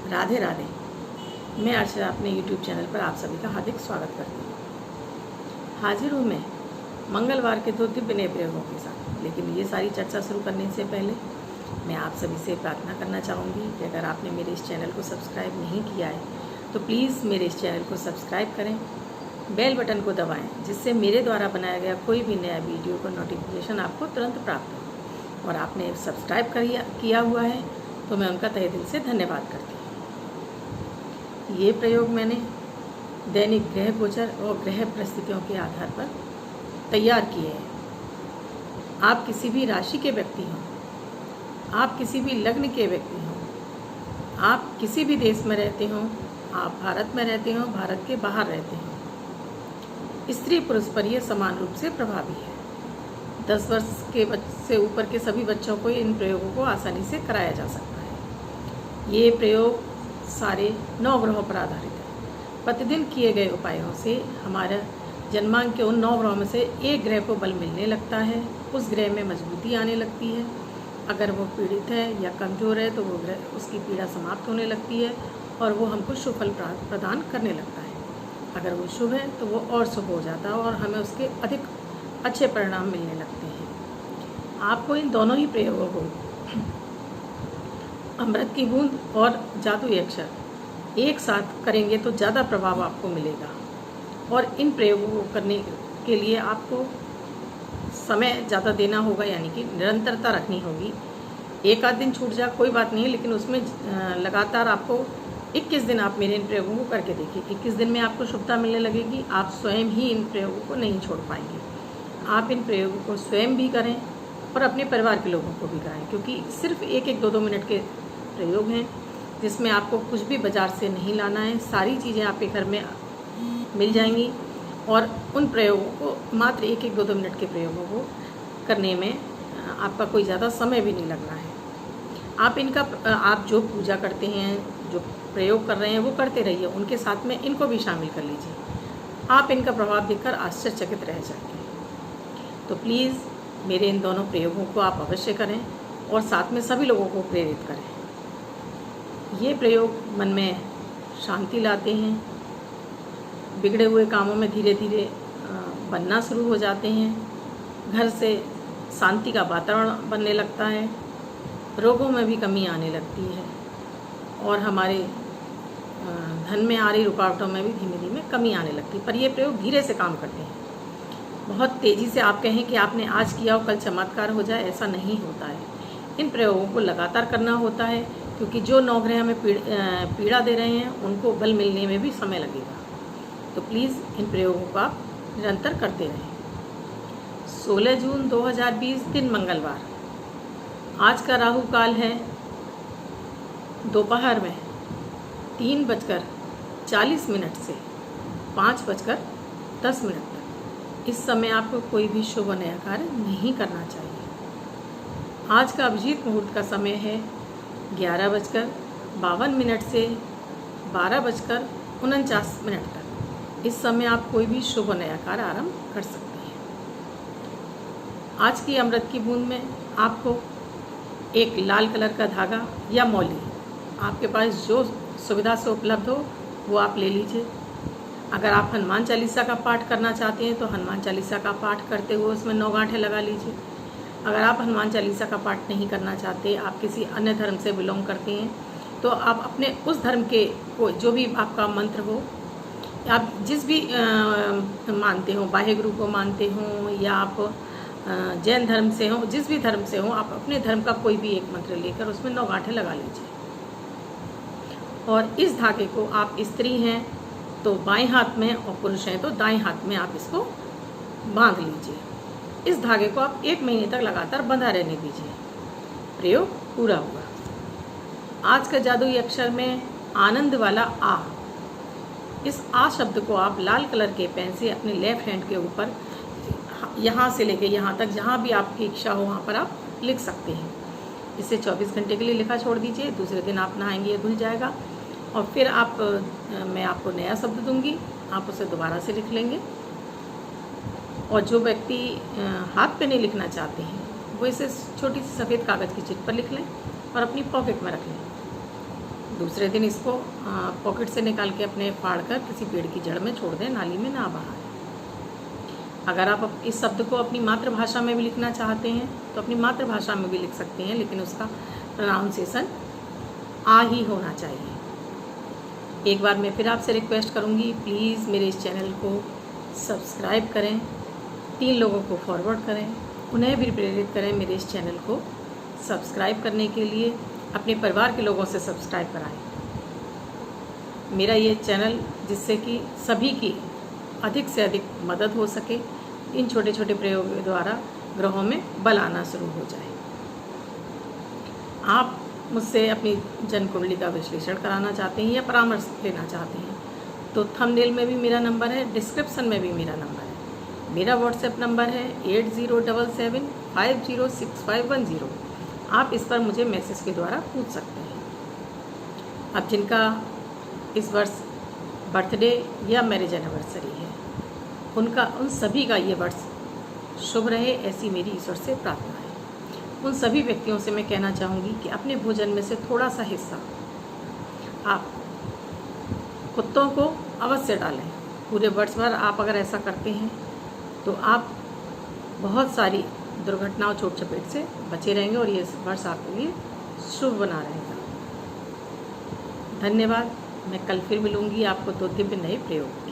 राधे राधे। मैं अर्चना अपने YouTube channel पर आप सभी का हार्दिक स्वागत करती हूँ। हाजिर हूँ मैं मंगलवार के 2 दिव्य नए प्रयोगों के साथ। लेकिन ये सारी चर्चा शुरू करने से पहले मैं आप सभी से प्रार्थना करना चाहूँगी कि अगर आपने मेरे इस चैनल को सब्सक्राइब नहीं किया है तो प्लीज़ मेरे इस चैनल को सब्सक्राइब करें, बेल बटन को दबाएँ, जिससे मेरे द्वारा बनाया गया कोई भी नया वीडियो का नोटिफिकेशन आपको तुरंत प्राप्त हो। और आपने सब्सक्राइब किया हुआ है तो मैं उनका तहे दिल से धन्यवाद करती हूँ। ये प्रयोग मैंने दैनिक ग्रह गोचर और ग्रह परिस्थितियों के आधार पर तैयार किए हैं। आप किसी भी राशि के व्यक्ति हों, आप किसी भी लग्न के व्यक्ति हों, आप किसी भी देश में रहते हों, आप भारत में रहते हों, भारत के बाहर रहते हों, स्त्री पुरुष पर यह समान रूप से प्रभावी है। 10 वर्ष के से ऊपर के सभी बच्चों को इन प्रयोगों को आसानी से कराया जा सकता है। ये प्रयोग सारे 9 ग्रहों पर आधारित है। प्रतिदिन किए गए उपायों से हमारा जन्मांक के उन 9 ग्रहों में से एक ग्रह को बल मिलने लगता है, उस ग्रह में मजबूती आने लगती है। अगर वो पीड़ित है या कमज़ोर है तो वो ग्रह उसकी पीड़ा समाप्त होने लगती है और वो हमको शुभ फल प्रदान करने लगता है। अगर वो शुभ है तो वो और शुभ हो जाता है और हमें उसके अधिक अच्छे परिणाम मिलने लगते हैं। आपको इन दोनों ही प्रयोगों को अमृत की बूंद और जादुई अक्षर एक साथ करेंगे तो ज़्यादा प्रभाव आपको मिलेगा। और इन प्रयोगों को करने के लिए आपको समय ज़्यादा देना होगा, यानी कि निरंतरता रखनी होगी। एक आध दिन छूट जाए कोई बात नहीं है, लेकिन उसमें लगातार आपको 21 दिन आप मेरे इन प्रयोगों को करके देखिए। 21 दिन में आपको शुभता मिलने लगेगी। आप स्वयं ही इन प्रयोगों को नहीं छोड़ पाएंगे। आप इन प्रयोगों को स्वयं भी करें और अपने परिवार के लोगों को भी कराएं, क्योंकि सिर्फ 1-1, 2-2 मिनट के प्रयोग हैं जिसमें आपको कुछ भी बाज़ार से नहीं लाना है। सारी चीज़ें आपके घर में मिल जाएंगी और उन प्रयोगों को मात्र 1-1, 2-2 मिनट के प्रयोगों को करने में आपका कोई ज़्यादा समय भी नहीं लगना है। आप जो पूजा करते हैं, जो प्रयोग कर रहे हैं वो करते रहिए, उनके साथ में इनको भी शामिल कर लीजिए। आप इनका प्रभाव देखकर आश्चर्यचकित रह जाएंगे। तो प्लीज़ मेरे इन दोनों प्रयोगों को आप अवश्य करें और साथ में सभी लोगों को प्रेरित करें। ये प्रयोग मन में शांति लाते हैं, बिगड़े हुए कामों में धीरे धीरे बनना शुरू हो जाते हैं, घर से शांति का वातावरण बनने लगता है, रोगों में भी कमी आने लगती है और हमारे धन में आ रही रुकावटों में भी धीमे धीमे कमी आने लगती है। पर ये प्रयोग धीरे से काम करते हैं। बहुत तेज़ी से आप कहें कि आपने आज किया और कल चमत्कार हो जाए, ऐसा नहीं होता है। इन प्रयोगों को लगातार करना होता है, क्योंकि जो 9 ग्रह हमें पीड़ा दे रहे हैं उनको बल मिलने में भी समय लगेगा। तो प्लीज़ इन प्रयोगों को आप निरंतर करते रहें। 16 जून 2020 दिन मंगलवार। आज का राहु काल है दोपहर में 3:40 से 5:10 तक। इस समय आपको कोई भी शुभ नया कार्य नहीं करना चाहिए। आज का अभिजीत मुहूर्त का समय है 11:52 से 12:49 तक। इस समय आप कोई भी शुभ नया कार्य आरंभ कर सकते हैं। आज की अमृत की बूंद में आपको एक लाल कलर का धागा या मौली, आपके पास जो सुविधा से उपलब्ध हो वो आप ले लीजिए। अगर आप हनुमान चालीसा का पाठ करना चाहते हैं तो हनुमान चालीसा का पाठ करते हुए उसमें 9 गांठें लगा लीजिए। अगर आप हनुमान चालीसा का पाठ नहीं करना चाहते, आप किसी अन्य धर्म से बिलोंग करते हैं, तो आप अपने उस धर्म के को जो भी आपका मंत्र हो, आप जिस भी मानते हो, वाहे गुरु को मानते हो या आप जैन धर्म से हो, जिस भी धर्म से हो, आप अपने धर्म का कोई भी एक मंत्र लेकर उसमें 9 गांठें लगा लीजिए। और इस धागे को, आप स्त्री हैं तो बाएं हाथ में और पुरुष हैं तो दाएं हाथ में आप इसको बांध लीजिए। इस धागे को आप 1 महीने तक लगातार बंधा रहने दीजिए। प्रयोग पूरा हुआ। आज का जादुई अक्षर में आनंद वाला आ। इस आ शब्द को आप लाल कलर के पेन से अपने लेफ्ट हैंड के ऊपर यहाँ से लेके यहाँ तक जहाँ भी आपकी इच्छा हो वहाँ पर आप लिख सकते हैं। इसे 24 घंटे के लिए लिखा छोड़ दीजिए। दूसरे दिन आप नहाएंगे, ये धुल जाएगा और फिर मैं आपको नया शब्द दूंगी, आप उसे दोबारा से लिख लेंगे। और जो व्यक्ति हाथ पे नहीं लिखना चाहते हैं वो इसे छोटी सी सफ़ेद कागज़ की चिट पर लिख लें और अपनी पॉकेट में रख लें। दूसरे दिन इसको पॉकेट से निकाल के अपने फाड़ कर किसी पेड़ की जड़ में छोड़ दें, नाली में ना बहाएं। अगर आप इस शब्द को अपनी मातृभाषा में भी लिखना चाहते हैं तो अपनी मातृभाषा में भी लिख सकते हैं, लेकिन उसका प्रोनाउंसिएशन आ ही होना चाहिए। एक बार मैं फिर आपसे रिक्वेस्ट करूंगी, प्लीज़ मेरे इस चैनल को सब्सक्राइब करें, 3 लोगों को फॉरवर्ड करें, उन्हें भी प्रेरित करें मेरे इस चैनल को सब्सक्राइब करने के लिए। अपने परिवार के लोगों से सब्सक्राइब कराएं मेरा ये चैनल, जिससे कि सभी की अधिक से अधिक मदद हो सके, इन छोटे छोटे प्रयोगों द्वारा ग्रहों में बल आना शुरू हो जाए। आप मुझसे अपनी जन्म कुंडली का विश्लेषण कराना चाहते हैं या परामर्श लेना चाहते हैं तो थंबनेल में भी मेरा नंबर है, डिस्क्रिप्शन में भी मेरा नंबर है। मेरा व्हाट्सएप नंबर है 8077506510। आप इस पर मुझे मैसेज के द्वारा पूछ सकते हैं। अब जिनका इस वर्ष बर्थडे या मैरिज एनिवर्सरी है, उन सभी का ये वर्ष शुभ रहे, ऐसी मेरी ईश्वर से प्रार्थना है। उन सभी व्यक्तियों से मैं कहना चाहूँगी कि अपने भोजन में से थोड़ा सा हिस्सा आप कुत्तों को अवश्य डालें। पूरे वर्ष भर आप अगर ऐसा करते हैं तो आप बहुत सारी दुर्घटनाओं, चोट चपेट से बचे रहेंगे और ये वर्ष आपके लिए शुभ बना रहेगा। धन्यवाद। मैं कल फिर मिलूँगी आपको 2 दिव्य नए प्रयोग।